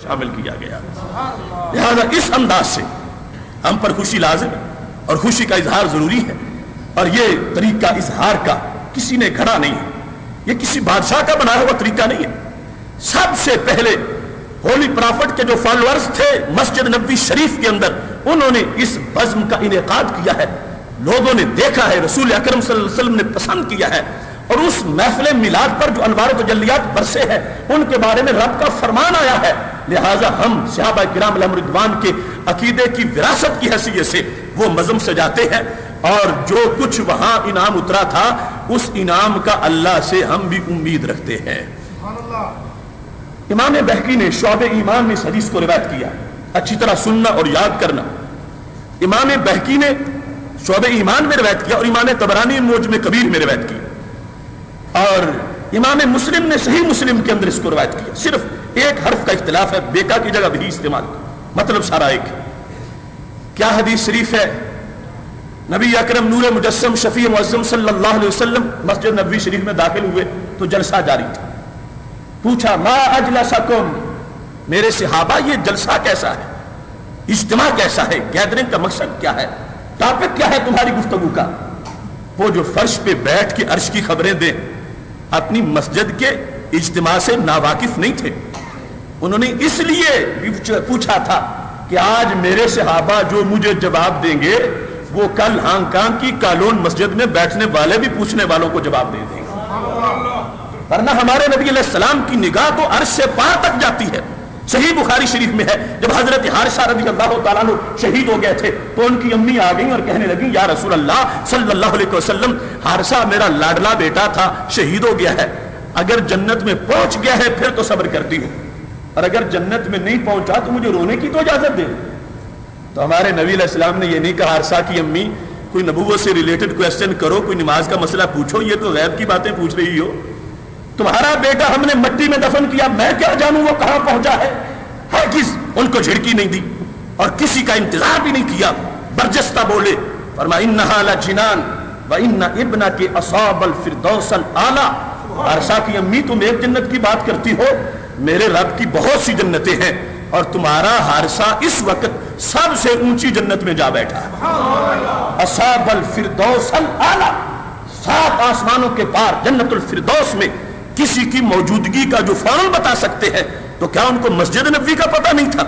شامل کیا گیا. لہذا اس انداز سے ہم پر خوشی لازم ہے اور خوشی کا اظہار ضروری ہے. اور یہ طریقہ اظہار کا کسی نے گھڑا نہیں ہے, یہ کسی بادشاہ کا بنایا ہوا طریقہ نہیں ہے. سب سے پہلے ہولی پرافٹ کے جو فالوورز تھے مسجد نبوی شریف کے اندر, انہوں نے اس بزم کا انعقاد کیا ہے. لوگوں نے دیکھا ہے, رسول اکرم صلی اللہ علیہ وسلم نے پسند کیا ہے, اور اس محفل میلاد پر جو انوار و تجلیات برسے ہیں ان کے بارے میں رب کا فرمان آیا ہے. لہٰذا ہم صحابہ کرام علیہم رضوان کے عقیدے کی وراثت کی حیثیت سے وہ مزم سجاتے ہیں, اور جو کچھ وہاں انعام اترا تھا اس انعام کا اللہ سے ہم بھی امید رکھتے ہیں. امام بہقی نے شعب ایمان میں اس حدیث کو روایت کیا, اچھی طرح سننا اور یاد کرنا. امام بہقی نے شعب ایمان میں روایت کیا اور امام طبرانی معجم کبیر میں روایت کی, اور امام مسلم نے صحیح مسلم کے اندر اس کو روایت کیا. صرف ایک حرف کا اختلاف ہے, بیکا کی جگہ بھی استعمال, مطلب سارا ایک. کیا حدیث شریف ہے؟ نبی اکرم نور مجسم شفیع معظم صلی اللہ علیہ وسلم مسجد نبوی شریف میں داخل ہوئے تو جلسہ جاری تھا. پوچھا ما اجلسکم, میرے صحابہ یہ جلسہ کیسا ہے, اجتماع کیسا ہے, گیدرنگ کا مقصد کیا ہے, ٹاپک کیا ہے تمہاری گفتگو کا؟ وہ جو فرش پہ بیٹھ کے عرش کی خبریں دیں اپنی مسجد کے اجتماع سے ناواقف نہیں تھے. انہوں نے اس لیے پوچھا تھا کہ آج میرے صحابہ جو مجھے جواب دیں گے وہ کل ہانگ کانگ کی کالون مسجد میں بیٹھنے والے بھی پوچھنے والوں کو جواب دے دیں گے. ورنہ ہمارے نبی علیہ السلام کی نگاہ تو عرش سے پار تک جاتی ہے. صحیح بخاری شریف میں ہے, جب حضرت حارثہ رضی اللہ تعالیٰ عنہ شہید ہو گئے تھے تو ان کی امی آ گئیں اور کہنے لگیں یا رسول اللہ صلی اللہ علیہ وسلم, حارثہ میرا لاڈلا بیٹا تھا شہید ہو گیا ہے, اگر جنت میں پہنچ گیا ہے پھر تو صبر کرتی ہوں, اور اگر جنت میں نہیں پہنچا تو مجھے رونے کی تو اجازت دے. تو ہمارے نبی علیہ السلام نے یہ نہیں کہا حارثہ کی امی کوئی نبوت سے ریلیٹڈ کویسچن کرو, کوئی نماز کا مسئلہ پوچھو, یہ تو غیب کی باتیں پوچھ رہی ہو. تمہارا بیٹا ہم نے مٹی میں دفن کیا, میں کیا جانوں وہ کہاں پہنچا ہے. ہرگز ان کو جھڑکی نہیں دی اور کسی کا انتظار بھی نہیں کیا, برجستہ بولے, فرمایا انہا لجنان وان ابنک اصاب الفردوس الاعلی. حارثہ کی امی تم ایک جنت کی بات کرتی ہو, میرے رب کی بہت سی جنتیں ہیں اور تمہارا حارثہ اس وقت سب سے اونچی جنت میں جا بیٹھا ہے. اصاب الفردوس الاعلی, 7 آسمانوں کے پار جنت الفردوس میں کسی کی موجودگی کا جو فوراً بتا سکتے ہیں, تو کیا ان کو مسجد نبوی کا پتہ نہیں تھا؟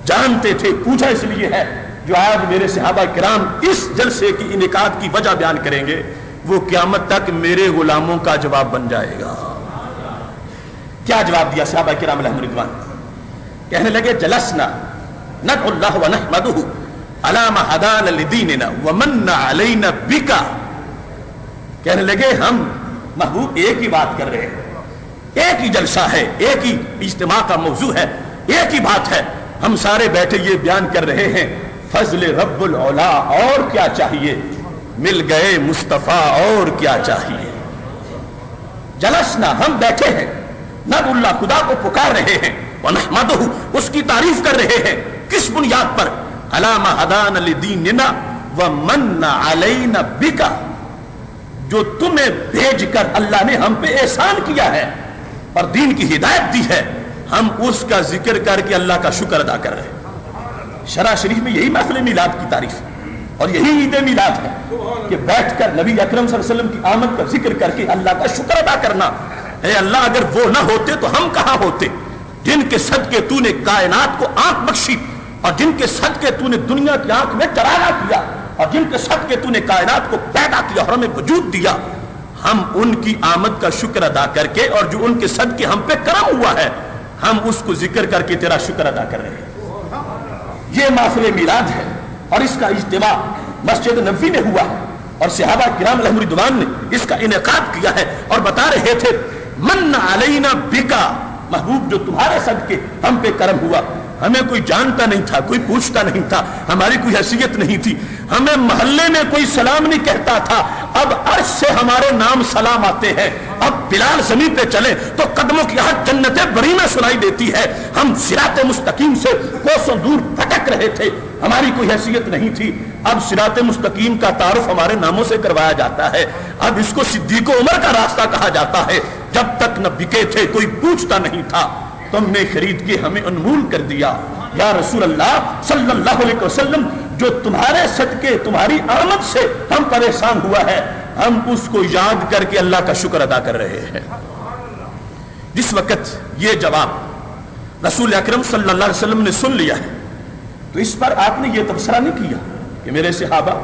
جانتے تھے. پوچھا اس لیے ہے جو آج میرے صحابہ کرام اس جلسے کی انعقاد کی وجہ بیان کریں گے وہ قیامت تک میرے غلاموں کا جواب بن جائے گا. کیا جواب دیا صحابہ کرام علیہم رضوان؟ کہنے لگے جلسنا ندعو اللہ ونحمدہ علی ما ہدانا لدیننا ومن علینا بکا. کہنے لگے ہم محبوب ایک ہی بات کر رہے ہیں, ایک ہی جلسہ ہے, ایک ہی اجتماع کا موضوع ہے, ایک ہی بات ہے, ہم سارے بیٹھے یہ بیان کر رہے ہیں فضل رب العلا, اور کیا چاہیے, مل گئے مصطفیٰ اور کیا چاہیے. جلسنا ہم بیٹھے ہیں, نب اللہ خدا کو پکار رہے ہیں, ونحمدہ اس کی تعریف کر رہے ہیں, کس بنیاد پر؟ علی ما ہدانا لدیننا ومن علینا بکا, جو تمہیں بھیج کر اللہ نے ہم پہ احسان کیا ہے اور دین کی ہدایت دی ہے, ہم اس کا ذکر کر کے اللہ کا شکر ادا کر رہے ہیں. شرح شریف میں یہی محفل میلاد کی تعریف اور یہی عید میلاد ہے کہ بیٹھ کر نبی اکرم صلی اللہ علیہ وسلم کی آمد کا ذکر کر کے اللہ کا شکر ادا کرنا. اے اللہ اگر وہ نہ ہوتے تو ہم کہاں ہوتے, جن کے صدقے تو نے کائنات کو آنکھ بخشی اور جن کے صدقے تو نے دنیا کی آنکھ میں چراغا کیا اور جن کے صدقے تو نے کائنات کو پیدا کیا اور ہمیں وجود دیا, ہم ان کی آمد کا شکر ادا کر کے اور جو ان کے صدقے ہم پہ کرم ہوا ہے ہم اس کو ذکر کر کے تیرا شکر ادا کر رہے ہیں. یہ محفل میلاد ہے اور اس کا اجتماع مسجد نبوی میں ہوا ہے اور صحابہ کرام علیہم رضوان نے اس کا انعقاد کیا ہے اور بتا رہے تھے من علینا بکا, محبوب جو تمہارے صدقے ہم پہ کرم ہوا. ہمیں کوئی جانتا نہیں تھا, کوئی پوچھتا نہیں تھا, ہماری کوئی حیثیت نہیں تھی, ہمیں محلے میں کوئی سلام نہیں کہتا تھا, اب عرش سے ہمارے نام سلام آتے ہیں. اب بلال زمین پہ چلے تو قدموں کی یہاں جنت بریمہ سنائی دیتی ہے. ہم صراط مستقیم سے کوسوں دور بھٹک رہے تھے, ہماری کوئی حیثیت نہیں تھی, اب صراط مستقیم کا تعارف ہمارے ناموں سے کروایا جاتا ہے. اب اس کو صدیق و عمر کا راستہ کہا جاتا ہے. جب تک نہ بکے تھے کوئی پوچھتا نہیں تھا, تم نے خرید کے ہمیں انمول کر دیا. یا رسول اللہ صلی اللہ علیہ وسلم جو تمہارے صدقے تمہاری آمد سے ہم پریشان ہوا ہے ہم اس کو یاد کر کے اللہ کا شکر ادا کر رہے ہیں. جس وقت یہ جواب رسول اکرم صلی اللہ علیہ وسلم نے سن لیا ہے تو اس پر آپ نے یہ تبصرہ نہیں کیا کہ میرے صحابہ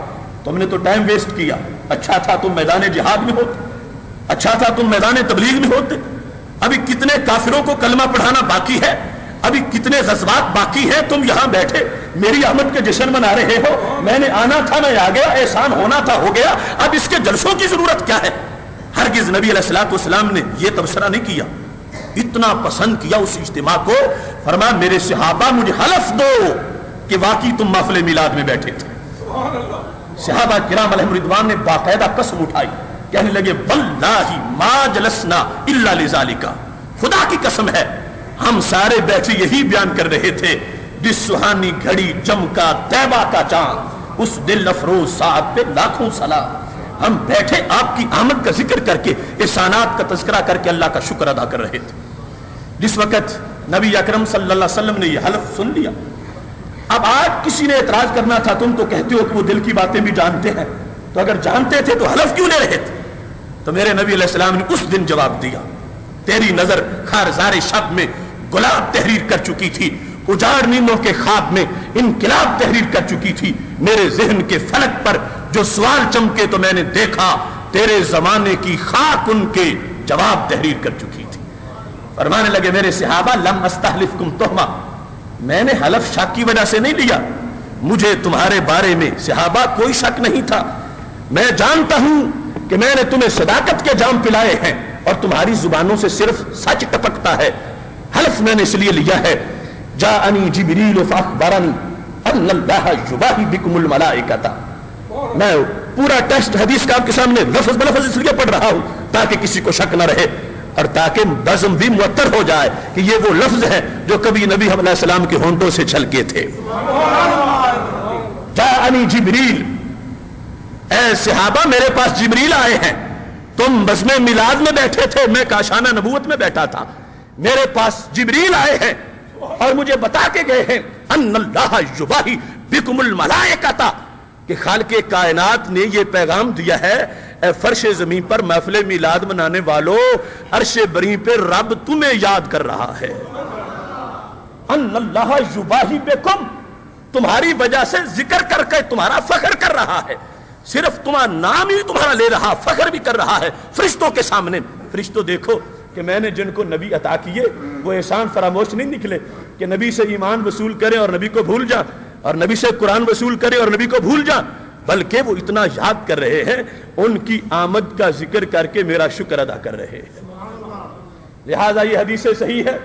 تم نے تو ٹائم ویسٹ کیا, اچھا تھا تم میدان جہاد میں ہوتے, اچھا تھا تم میدان تبلیغ میں ہوتے, ابھی کتنے کافروں کو کلمہ پڑھانا باقی ہے, ابھی کتنے غزوات باقی ہیں, تم یہاں بیٹھے میری آمد کے جشن منا رہے ہو, میں نے آنا تھا میں آ گیا, احسان ہونا تھا ہو گیا, اب اس کے جلسوں کی ضرورت کیا ہے. ہرگز نبی علیہ الصلوۃ والسلام نے یہ تبصرہ نہیں کیا, اتنا پسند کیا اس اجتماع کو, فرمایا میرے صحابہ مجھے حلف دو کہ واقعی تم محفل میلاد میں بیٹھے تھے. صحابہ کرام علیہم رضوان نے باقاعدہ قسم اٹھائی, کہنے لگے واللہ ما جلسنا الا لذالک, خدا کی قسم ہے ہم سارے بیٹھے یہی بیان کر رہے تھے جس سہانی گھڑی جم کا طیبہ کا چاند اس دل افروز ساعت پہ لاکھوں سلام, ہم بیٹھے آپ کی آمد کا ذکر کر کے احسانات کا تذکرہ کر کے اللہ کا شکر ادا کر رہے تھے. جس وقت نبی اکرم صلی اللہ علیہ وسلم نے یہ حلف سن لیا, اب آج کسی نے اعتراض کرنا تھا تم تو کہتے ہو کہ وہ دل کی باتیں بھی جانتے ہیں, تو اگر جانتے تھے تو حلف کیوں لے رہے تھے. تو میرے نبی علیہ السلام نے اس دن جواب دیا, تیری نظر خارزار شب میں گلاب تحریر کر چکی تھی, اجاڑ نیندوں کے خواب میں انقلاب تحریر کر چکی تھی, میرے ذہن کے فلک پر جو سوال چمکے تو میں نے دیکھا تیرے زمانے کی خاک ان کے جواب تحریر کر چکی تھی. فرمانے لگے میرے صحابہ لم استحلفکم تہمہ, میں نے حلف شک کی وجہ سے نہیں لیا, مجھے تمہارے بارے میں صحابہ کوئی شک نہیں تھا, میں جانتا ہوں کہ میں نے تمہیں صداقت کے جام پلائے ہیں اور تمہاری زبانوں سے صرف سچ ٹپکتا ہے. حلف میں نے اس لیے لیا ہے جاءنی جبریل فاخبرنی ان اللہ یباہی بکم الملائکۃ, میں پورا ٹیکسٹ حدیث کا آپ کے سامنے لفظ بلفظ اس لیے پڑھ رہا ہوں تاکہ کسی کو شک نہ رہے اور تاکہ بزم بھی معطر ہو جائے کہ یہ وہ لفظ ہے جو کبھی نبی علیہ السلام کے ہونٹوں سے چھلکے تھے. جاءنی جبریل, اے صحابہ میرے پاس جبریل آئے ہیں, تم بزم میلاد میں بیٹھے تھے, میں کاشانہ نبوت میں بیٹھا تھا, میرے پاس جبریل آئے ہیں اور مجھے بتا کے گئے ہیں ان اللہ یباہی بکم الملائکۃ, کہ خالق کائنات نے یہ پیغام دیا ہے اے فرش زمین پر محفل میلاد منانے والوں, عرش بری پہ رب تمہیں یاد کر رہا ہے. ان اللہ یباہی بکم, تمہاری وجہ سے ذکر کر کے تمہارا فخر کر رہا ہے, صرف تمہارا نام ہی تمہارا لے رہا, فخر بھی کر رہا ہے فرشتوں کے سامنے. فرشتوں دیکھو کہ میں نے جن کو نبی عطا کیے وہ احسان فراموش نہیں نکلے کہ نبی سے ایمان وصول کرے اور نبی کو بھول جا, اور نبی سے قرآن وصول کرے اور نبی کو بھول جا, بلکہ وہ اتنا یاد کر رہے ہیں, ان کی آمد کا ذکر کر کے میرا شکر ادا کر رہے ہیں. لہذا یہ حدیث صحیح ہے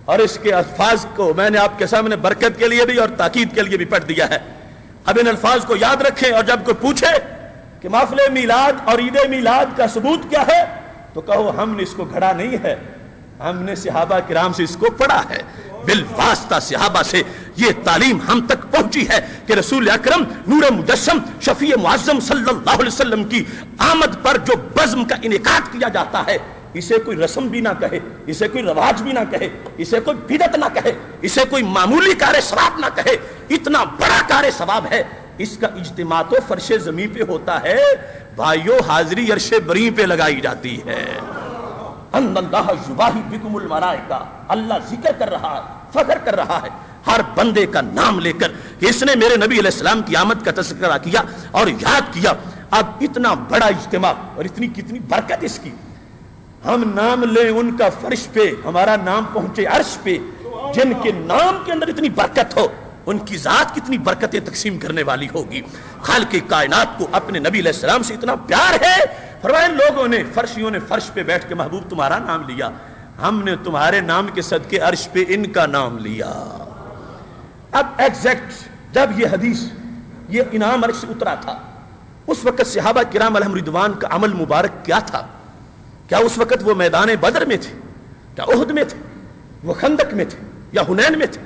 اور اس کے الفاظ کو میں نے آپ کے سامنے برکت کے لیے بھی اور تاکید کے لیے بھی پڑھ دیا ہے. اب ان الفاظ کو یاد رکھیں اور جب کوئی پوچھے کہ محفل میلاد اور عید میلاد کا ثبوت کیا ہے تو کہو ہم نے اس کو گھڑا نہیں ہے, ہم نے صحابہ کرام سے اس کو پڑھا ہے, بالواسطہ صحابہ سے یہ تعلیم ہم تک پہنچی ہے کہ رسول اکرم نور مجسم شفیع معظم صلی اللہ علیہ وسلم کی آمد پر جو بزم کا انعقاد کیا جاتا ہے اسے کوئی رسم بھی نہ کہے, اسے کوئی رواج بھی نہ کہے, اسے کوئی بدعت نہ کہے, اسے کوئی معمولی کار ثواب نہ کہے, اتنا بڑا کار ثواب ہے. اس کا اجتماع تو فرش زمین پہ ہوتا ہے بھائیو, حاضری عرش بری پہ لگائی جاتی ہے. ان اللہ یباہی بکم الملائکہ, اللہ ذکر کر رہا ہے, فخر کر رہا ہے ہر بندے کا نام لے کر کہ اس نے میرے نبی علیہ السلام کی آمد کا تذکرہ کیا اور یاد کیا. اب اتنا بڑا اجتماع اور اتنی کتنی برکت اس کی, ہم نام لیں ان کا فرش پہ, ہمارا نام پہنچے عرش پہ, جن کے نام کے اندر اتنی برکت ہو ان کی ذات کتنی برکتیں تقسیم کرنے والی ہوگی. خالق کائنات کو اپنے نبی علیہ السلام سے اتنا پیار ہے, فرمایا لوگوں نے فرشیوں نے فرش پہ بیٹھ کے محبوب تمہارا نام لیا, ہم نے تمہارے نام کے صدقے عرش پہ ان کا نام لیا. اب ایگزیکٹ جب یہ حدیث یہ انعام عرش سے اترا تھا اس وقت صحابہ کرام علیہم رضوان کا عمل مبارک کیا تھا؟ کیا اس وقت وہ میدان بدر میں تھے, کیا احد میں تھے, وہ خندق میں تھے یا حنین میں تھے,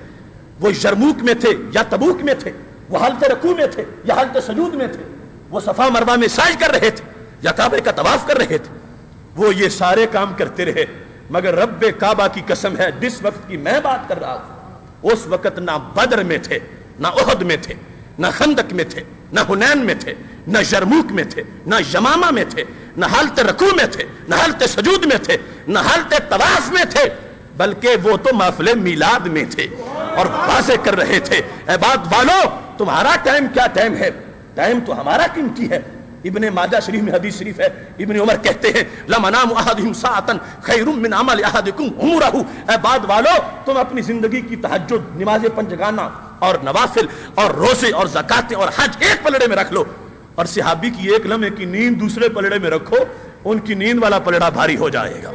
وہ یرموک میں تھے یا تبوک میں تھے, وہ حالت رکوع میں تھے یا حالت سجود میں تھے, وہ صفا مروہ میں سعی کر رہے تھے یا کعبے کا طواف کر رہے تھے, وہ یہ سارے کام کرتے رہے مگر رب کعبہ کی قسم ہے جس وقت کی میں بات کر رہا ہوں اس وقت نہ بدر میں تھے، نہ احد میں تھے، نہ خندق میں تھے، نہ حنین میں تھے، نہ یرموک میں تھے، نہ یمامہ میں تھے، نہ حالت رکوع میں تھے، نہ حالت سجود میں تھے، نہ حالت طواف میں تھے، بلکہ وہ تو محفل میلاد میں تھے اور واضح کر رہے تھے عباد والو تمہارا ٹائم کیا ٹائم ہے، ٹائم تو ہمارا قیمتی ہے۔ ابن ماجہ شریف میں حدیث شریف ہے، ابن عمر کہتے ہیں لمنام احدہم ساعۃ خیر من عمل احدکم عمرہ، عباد والو تم اپنی زندگی کی تہجد، نماز پنجگانہ اور نوافل اور روزے اور زکاتیں اور حج ایک پلڑے میں رکھ لو، اور صحابی کی ایک لمحے کی نیند دوسرے پلڑے میں رکھو، ان کی نیند والا پلڑا بھاری ہو جائے گا۔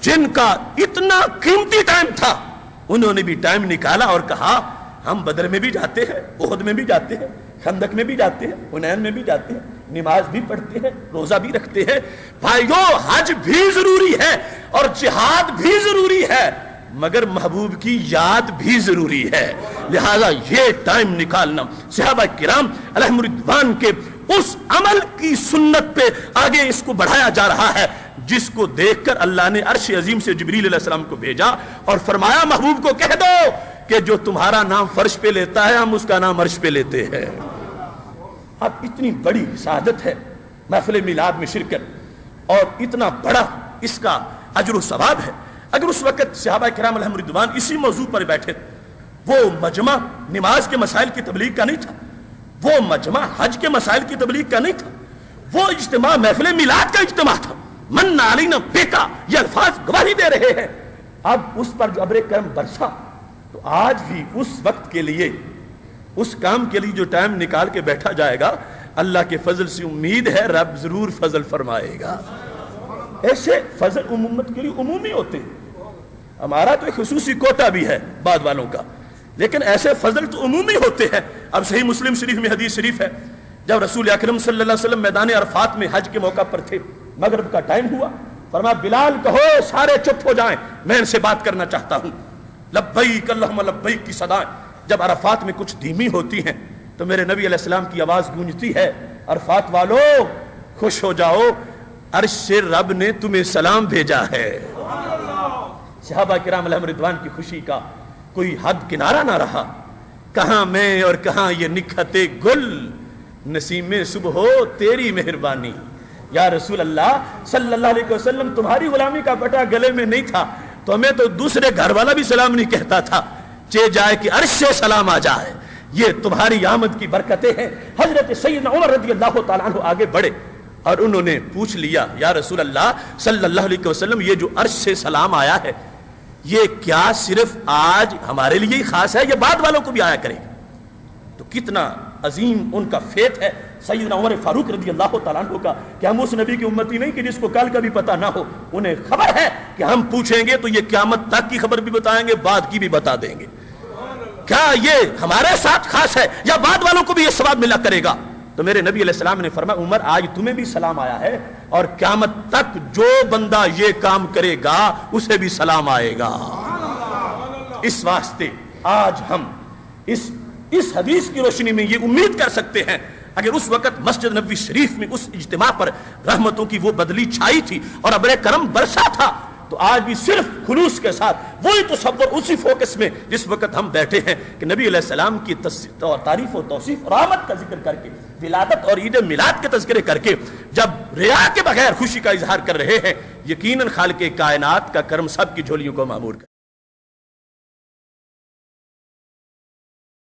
جن کا اتنا قیمتی ٹائم تھا انہوں نے بھی ٹائم نکالا اور کہا ہم بدر میں بھی جاتے ہیں، احد میں بھی جاتے ہیں، خندق میں بھی جاتے ہیں، حنین میں بھی جاتے ہیں، نماز بھی پڑھتے ہیں، روزہ بھی رکھتے ہیں۔ بھائیو حج بھی ضروری ہے اور جہاد بھی ضروری ہے، مگر محبوب کی یاد بھی ضروری ہے، لہذا یہ ٹائم نکالنا صحابہ کرام علیہم رضوان کے اس عمل کی سنت پہ آگے اس کو بڑھایا جا رہا ہے جس کو دیکھ کر اللہ نے عرش عظیم سے جبریل علیہ السلام کو بھیجا اور فرمایا محبوب کو کہہ دو کہ جو تمہارا نام فرش پہ لیتا ہے ہم اس کا نام عرش پہ لیتے ہیں۔ اب اتنی بڑی سعادت ہے محفل میلاد میں شرکت اور اتنا بڑا اس کا اجر و ثواب ہے۔ اگر اس وقت صحابہ کرام علیہم رضوان اسی موضوع پر بیٹھے وہ مجمع نماز کے مسائل کی تبلیغ کا نہیں تھا، وہ مجمع حج کے مسائل کی تبلیغ کا نہیں تھا، وہ اجتماع محفل میلاد کا اجتماع تھا۔ من علینا بیکا یہ الفاظ گواہی دے رہے ہیں۔ اب اس پر جو ابر کرم برسا تو آج بھی اس وقت کے لیے اس کام کے لیے جو ٹائم نکال کے بیٹھا جائے گا اللہ کے فضل سے امید ہے رب ضرور فضل فرمائے گا۔ ایسے فضل امت کے لیے عمومی ہوتے ہیں، ہمارا تو ایک خصوصی کوٹا بھی ہے بعد والوں کا، لیکن ایسے فضل تو عمومی ہوتے ہیں۔ اب صحیح مسلم شریف میں حدیث شریف ہے جب رسول اکرم صلی اللہ علیہ وسلم میدان عرفات میں حج کے موقع پر تھے، مغرب کا ٹائم ہوا، فرمایا بلال کہو سارے چپ ہو جائیں میں ان سے بات کرنا چاہتا ہوں۔ لبیک اللہم لبیک کی صدائیں جب عرفات میں کچھ دھیمی ہوتی ہیں تو میرے نبی علیہ السلام کی آواز گونجتی ہے عرفات والو خوش ہو جاؤ عرش سے رب نے تمہیں سلام بھیجا ہے۔ صحابہ کرام علیہم رضوان کی خوشی کا کوئی حد کنارہ نہ رہا، کہاں میں اور کہاں یہ نکھت گل، نسیم صبح ہو تیری مہربانی۔ یا رسول اللہ صلی اللہ علیہ وسلم تمہاری غلامی کا پٹا گلے میں نہیں تھا تو ہمیں تو دوسرے گھر والا بھی سلام نہیں کہتا تھا، چے جائے کہ عرش سے سلام آ جائے، یہ تمہاری آمد کی برکتیں ہیں۔ حضرت سیدنا عمر رضی اللہ تعالیٰ عنہ آگے بڑھے اور انہوں نے پوچھ لیا یا رسول اللہ صلی اللہ علیہ وسلم یہ جو عرش سے سلام آیا ہے یہ کیا صرف آج ہمارے لیے ہی خاص ہے یا بعد والوں کو بھی آیا کرے؟ تو کتنا عظیم ان کا فیت ہے سیدنا عمر فاروق رضی اللہ تعالیٰ عنہ کا کہ ہم اس نبی کی امتی نہیں کہ جس کو کل کا بھی پتہ نہ ہو، انہیں خبر ہے کہ ہم پوچھیں گے تو یہ قیامت تک کی خبر بھی بتائیں گے، بعد کی بھی بتا دیں گے۔ کیا یہ ہمارے ساتھ خاص ہے یا بعد والوں کو بھی یہ ثواب ملا کرے گا؟ تو میرے نبی علیہ السلام نے فرمایا عمر آج تمہیں بھی سلام آیا ہے اور قیامت تک جو بندہ یہ کام کرے گا اسے بھی سلام آئے گا۔ اس واسطے آج ہم اس حدیث کی روشنی میں یہ امید کر سکتے ہیں اگر اس وقت مسجد نبوی شریف میں اس اجتماع پر رحمتوں کی وہ بدلی چھائی تھی اور ابر کرم برسا تھا تو آج بھی صرف خلوص کے ساتھ وہی تصور اسی فوکس میں جس وقت ہم بیٹھے ہیں کہ نبی علیہ السلام کی تعریف و توصیف اور آمد کا ذکر کر کے ولادت اور عید میلاد کے تذکرے کر کے جب ریا کے بغیر خوشی کا اظہار کر رہے ہیں، یقیناً خالق کائنات کا کرم سب کی جھولیوں کو معمور کر